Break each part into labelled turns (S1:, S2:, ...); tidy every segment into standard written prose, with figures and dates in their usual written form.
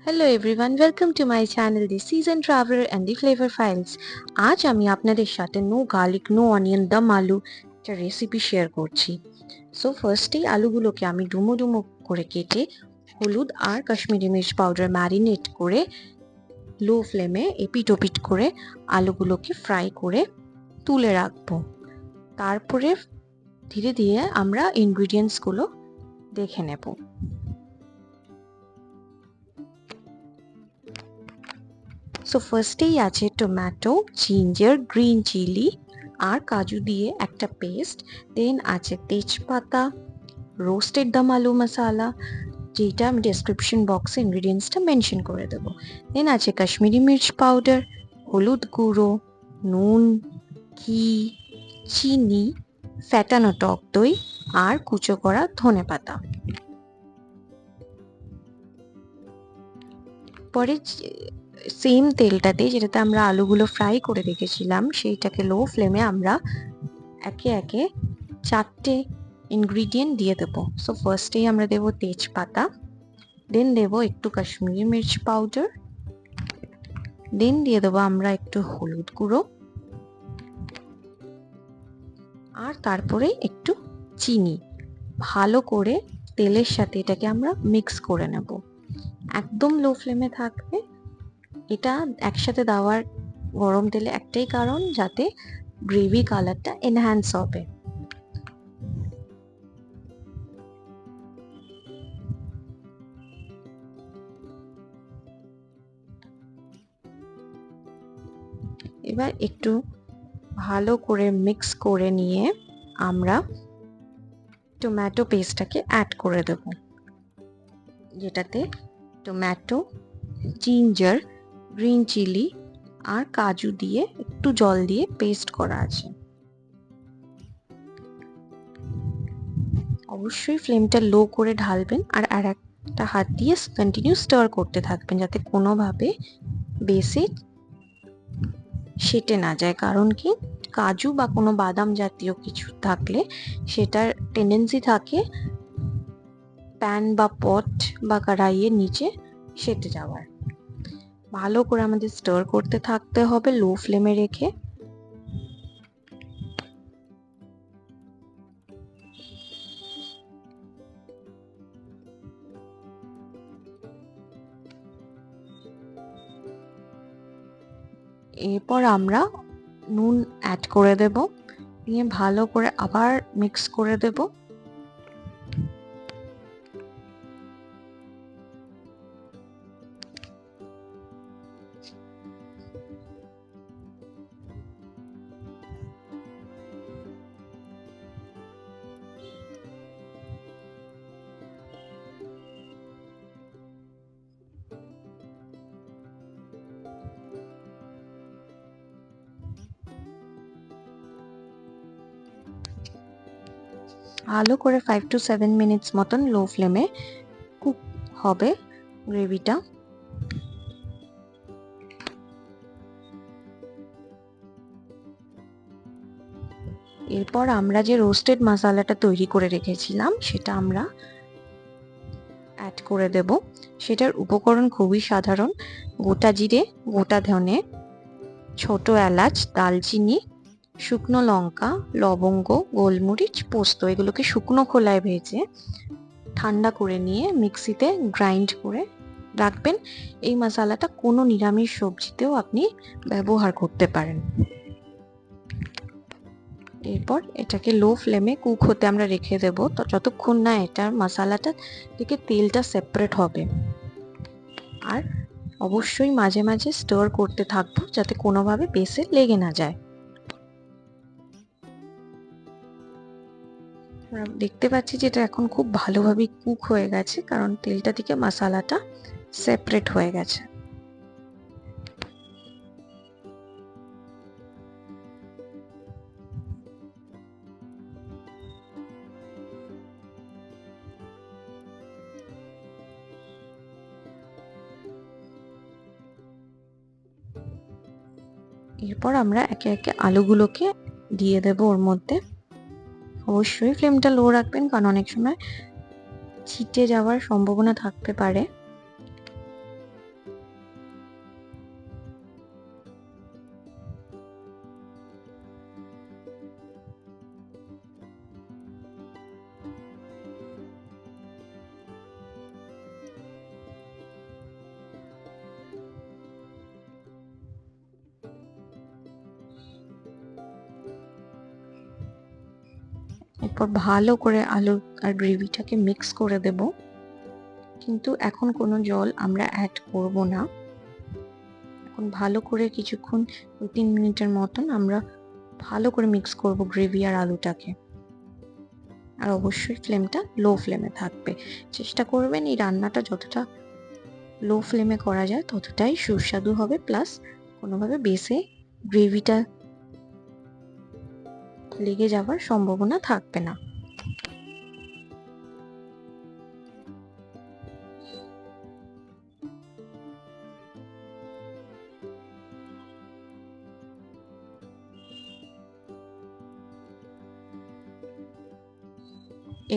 S1: Hello everyone, welcome to my channel the season traveller and the flavour files. আজ আমি আপনাদের সাথে no garlic no onion দম আলু একটা রেসিপি শেয়ার করছি। সো ফার্স্টেই আলুগুলোকে আমি ডুমো ডুমো করে কেটে হলুদ আর কাশ্মীরি মির্চ পাউডার ম্যারিনেট করে লো ফ্লেমে এপিট ওপিট করে আলুগুলোকে ফ্রাই করে তুলে রাখবো। তারপরে ধীরে ধীরে আমরা ইনগ্রিডিয়েন্টসগুলো দেখে নেব। সো ফার্স্টেই আছে টমেটো, জিঞ্জার, গ্রিন চিলি আর কাজু দিয়ে একটা পেস্ট। দেন আছে তেজপাতা, রোস্টেড দম আলু মশালা, যেটা আমি ডেসক্রিপশন বক্সে ইনগ্রিডিয়েন্টসটা মেনশন করে দেবো। দেন আছে কাশ্মীরি মির্চ পাউডার, হলুদ গুঁড়ো, নুন, ঘি, চিনি, ফ্যাটানো টক দই আর কুচো করা ধনেপাতা। পরে সেম তেলটাতে যেটাতে আমরা আলুগুলো ফ্রাই করে রেখেছিলাম সেইটাকে লো ফ্লেমে আমরা একে একে 4টে ইনগ্রিডিয়েন্ট দিয়ে দেবো। সো ফার্স্টেই আমরা দেবো তেজপাতা, দেন দেবো একটু কাশ্মীরি মির্চ পাউডার, দেন দিয়ে দেবো আমরা একটু হলুদ গুঁড়ো আর তারপরে একটু চিনি। ভালো করে তেলের সাথে এটাকে আমরা মিক্স করে নেব। একদম লো ফ্লেমে থাকবে। এটা একসাথে দেওয়ার গরম তেলে একটাই কারণ, যাতে গ্রেভি কালারটা এনহ্যান্স হবে। এবার একটু ভালো করে মিক্স করে নিয়ে আমরা টমেটো পেস্টটাকে অ্যাড করে দেব, যেটাতে টমেটো, জিঞ্জার, গ্রিন চিলি আর কাজু দিয়ে একটু জল দিয়ে পেস্ট করা আছে। অবশ্যই ফ্লেমটা লো করে ঢালবেন আর একটা হাত দিয়ে কন্টিনিউ স্টার করতে থাকবেন, যাতে কোনোভাবে বেসে সেটে না যায়। কারণ কি, কাজু বা কোনো বাদাম জাতীয় কিছু থাকলে সেটার টেন্ডেন্সি থাকে প্যান বা পট বা কড়াইয়ের নিচে সেটে যাওয়ার। ভালো করে আমাদের স্টার করতে থাকতে হবে লো ফ্লেমে রেখে। এরপর আমরা নুন অ্যাড করে দেব, দিয়ে ভালো করে আবার মিক্স করে দেব। ভালো করে 5 to 7 মিনিটস মতন লো ফ্লেমে কুক হবে গ্রেভিটা। এরপর আমরা যে রোস্টেড মশলাটা তৈরি করে রেখেছিলাম সেটা আমরা অ্যাড করে দেব। সেটার উপকরণ খুবই সাধারণ: গোটা জিরে, গোটা ধনে, ছোট এলাচ, দালচিনি, শুকনো লঙ্কা, লবঙ্গ, গোলমরিচ, পোস্ত। এগুলোকে শুকনো খোলায় ভেজে ঠান্ডা করে নিয়ে মিক্সিতে গ্রাইন্ড করে রাখবেন। এই মশলাটা কোনো নিরামিষ সবজিতেও আপনি ব্যবহার করতে পারেন। এরপর এটাকে লো ফ্লেমে কুক হতে আমরা রেখে দেব, তো যতক্ষণ না এটার মশলাটা থেকে তেলটা সেপারেট হবে। আর অবশ্যই মাঝে মাঝে স্টার করতে থাকবো, যাতে কোনোভাবে বেসে লেগে না যায়। দেখতে পাচ্ছি যে এটা এখন খুব ভালোভাবে কুক হয়ে গেছে, কারণ তেলটা থেকে মশলাটা সেপারেট হয়ে গেছে। এরপর আমরা একে একে আলুগুলোকে দিয়ে দেব ওর মধ্যে। অবশ্যই ফ্লেমটা লো রাখবেন, কারণ অনেক সময় ছিটে যাওয়ার সম্ভাবনা থাকতে পারে। এরপর ভালো করে আলু আর গ্রেভিটাকে মিক্স করে দেব। কিন্তু এখন কোনো জল আমরা অ্যাড করব না। এখন ভালো করে কিছুক্ষণ 2-3 মিনিটের মতন আমরা ভালো করে মিক্স করব গ্রেভি আর আলুটাকে। আর অবশ্যই ফ্লেমটা লো ফ্লেমে থাকবে। চেষ্টা করবেন এই রান্নাটা যতটা লো ফ্লেমে করা যায় ততটাই সুস্বাদু হবে, প্লাস কোনোভাবে বেসে গ্রেভিটা লেগে যাওয়ার সম্ভাবনা থাকবে না।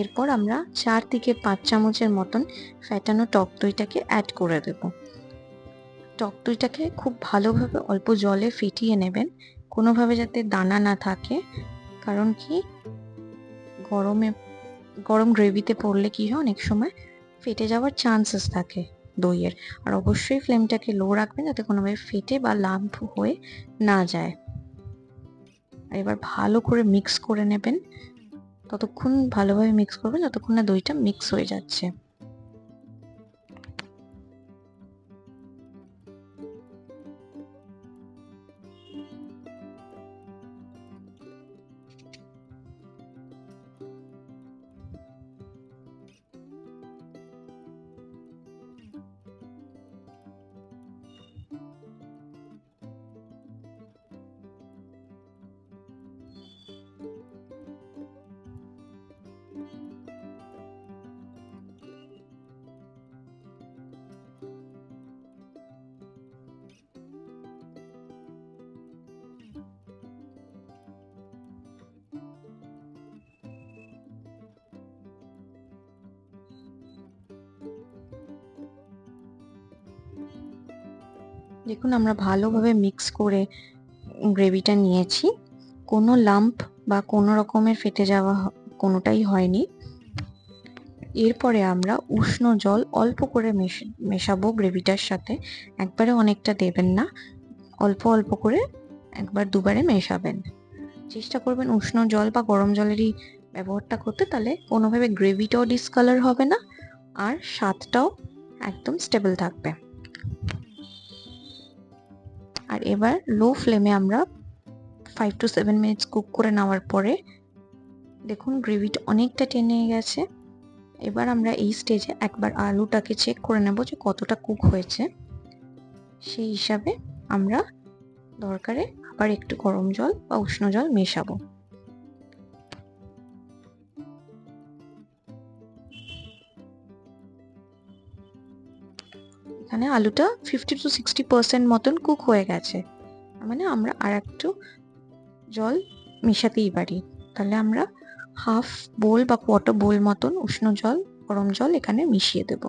S1: এরপর আমরা 4 থেকে 5 চামচের মতন ফ্যাটানো টক দইটাকে অ্যাড করে দেব। টক দইটাকে খুব ভালোভাবে অল্প জলে ফেটিয়ে নেবেন, কোনোভাবে যাতে দানা না থাকে। কারণ কি, গরম গ্রেভিতে পড়লে কি হয়, অনেক সময় ফেটে যাওয়ার চান্সেস থাকে দইয়ের। আর অবশ্যই ফ্লেমটাকে লো রাখবেন যাতে কোনোভাবে ফেটে বা লাম্প হয়ে না যায়। আর এবার ভালো করে মিক্স করে নেবেন, ততক্ষণ ভালোভাবে মিক্স করবেন যতক্ষণ না দইটা মিক্স হয়ে যাচ্ছে। দেখুন আমরা ভালোভাবে মিক্স করে গ্রেভিটা নিয়েছি, কোনো লাম্প বা কোনো রকমের ফেটে যাওয়া কোনোটাই হয়নি। এরপরে আমরা উষ্ণ জল অল্প করে মেশাবো গ্রেভিটার সাথে। একবারে অনেকটা দেবেন না, অল্প অল্প করে একবার দুবারে মেশাবেন। চেষ্টা করবেন উষ্ণ জল বা গরম জলেরই ব্যবহারটা করতে, তাহলে কোনোভাবে গ্রেভিটাও ডিসকালার হবে না আর স্বাদটাও একদম স্টেবল থাকবে। আর এবার লো ফ্লেমে আমরা 5 to 7 মিনিটস কুক করে নেওয়ার পরে দেখুন গ্রেভিটা অনেকটা টেনে গেছে। এবার আমরা এই স্টেজে একবার আলুটাকে চেক করে নেব যে কতটা কুক হয়েছে। সেই হিসাবে আমরা দরকারে আবার একটু গরম জল বা উষ্ণ জল মেশাবো। এখানে আলুটা 50 to 60% মতন কুক হয়ে গেছে, মানে আমরা আর একটু জল মেশাতেই পারি। তাহলে আমরা হাফ বোল বা কোয়ার্টার বোল মতন উষ্ণ জল, গরম জল এখানে মিশিয়ে দেব।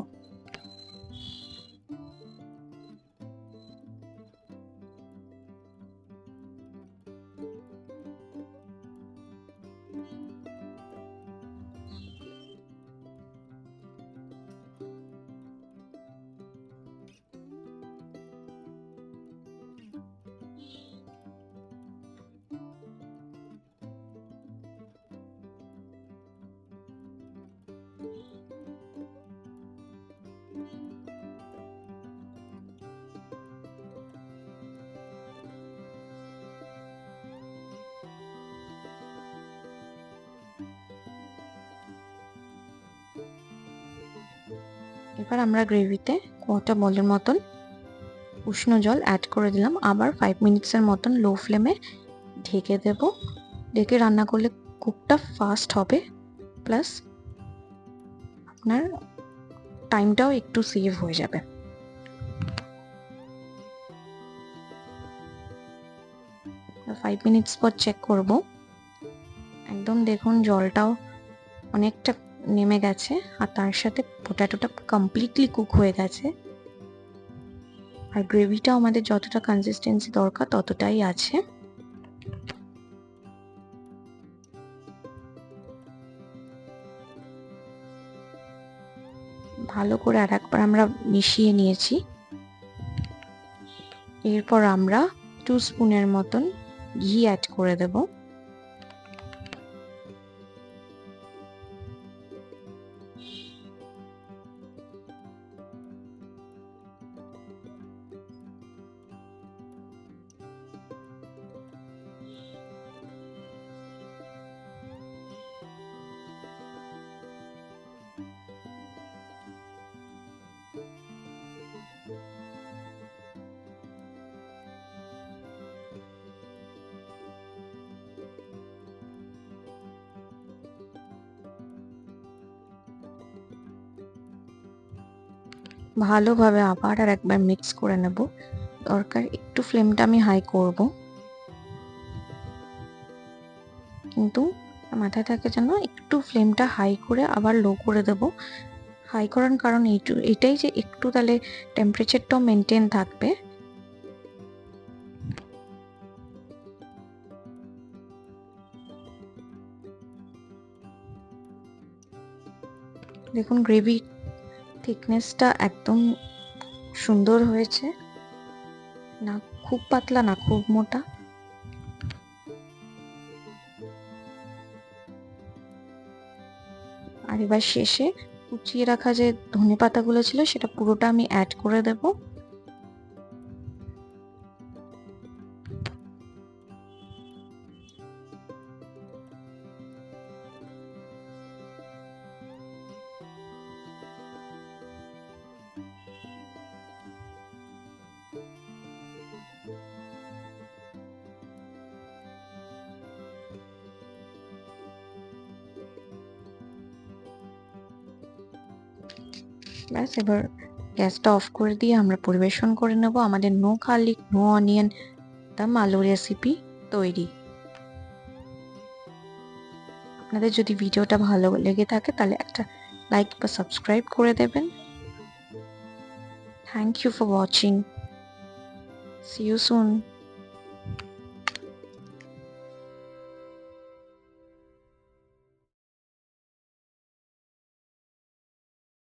S1: এবার আমরা গ্রেভিতে কোয়ার্টার বলের মতন উষ্ণ জল অ্যাড করে দিলাম। আবার 5 মিনিটসের মতন লো ফ্লেমে ঢেকে দেব। ঢেকে রান্না করলে কুকটা ফাস্ট হবে, প্লাস আপনার টাইমটাও একটু সেভ হয়ে যাবে। ফাইভ মিনিটস পর চেক করব, একদম দেখুন জলটাও অনেকটা নেমে গেছে আর তার সাথে পোটাটোটা কমপ্লিটলি কুক হয়ে গেছে। আর গ্রেভিটাও আমাদের যতটা কনসিস্টেন্সি দরকার ততটাই আছে। ভালো করে আর একবার আমরা মিশিয়ে নিয়েছি। এরপর আমরা 2 স্পুনের মতন ঘি অ্যাড করে দেব। ভালোভাবে আবার আর একবার মিক্স করে নেব। দরকার একটু ফ্লেমটা আমি হাই করব, কিন্তু মাথায় থাকে যেন একটু ফ্লেমটা হাই করে আবার লো করে দেব। হাই করার কারণ এটাই যে একটু তাহলে টেম্পারেচারটাও মেনটেন থাকবে। দেখুন গ্রেভি থিকনেসটা একদম সুন্দর হয়েছে, না খুব পাতলা না খুব মোটা। আর এবার শেষে কুচিয়ে রাখা যে ধনেপাতাগুলো ছিল সেটা পুরোটা আমি অ্যাড করে দেব। ব্যাস, এবার গ্যাসটা অফ করে দিয়ে আমরা পরিবেশন করে নেব। আমাদের নো গার্লিক নো অনিয়ন দম আলু রেসিপি তৈরি। আপনাদের যদি ভিডিওটা ভালো লেগে থাকে তাহলে একটা লাইক বা সাবস্ক্রাইব করে দেবেন। Thank you for watching. See you soon.